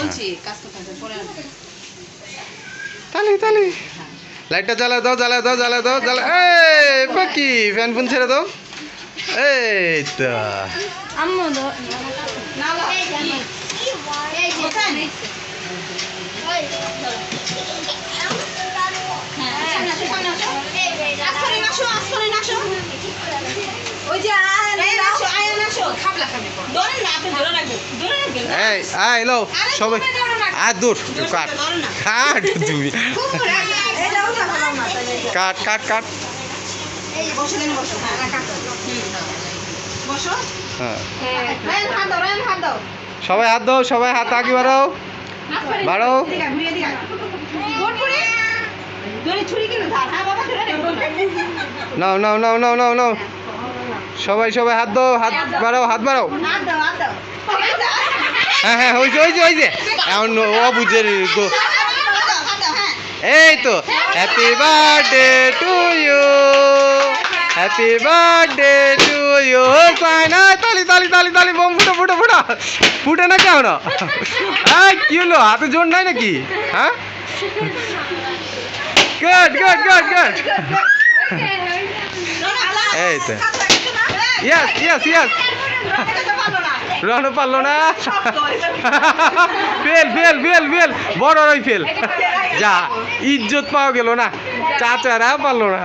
বলছি কাজ করতে হবে পরে তালি তালি লাইটটা জ্বালা দাও জ্বালা দাও জ্বালা দাও জ্বালা এই পাখি ফ্যান ফোন ছেড়ে দাও এই তো আম্মু না এই যে এই আই লো সবাই আর দূর কাট কাট তুমি কাট কাট কাট হ্যাঁ সবাই হাত দাও সবাই হাত আগে বাড়াও বাড়াও নাও নাও নাও নাও নাও নাও সবাই সবাই হাত দাও হাত বাড়াও হাত বাড়াও হ্যাঁ হ্যাঁ হয়েছে হয়েছে হয়েছে এখন অবুঝের এই তো happy birthday to you happy birthday to you Saina তালি তালি তালি তালি বম ফুটো ফুটো ফুটো ফুটে না কেন কি হলো হাতে জোর নাই নাকি হ্যাঁ গুড গুড গুড গুড এই তো ইয়েস ইয়েস ইয়েস রনো পারলো না ফেল ফেল ফেল ফেল বড় রই ফেল যা ইজ্জত পাওয়া গেল না চাচারা পারলো না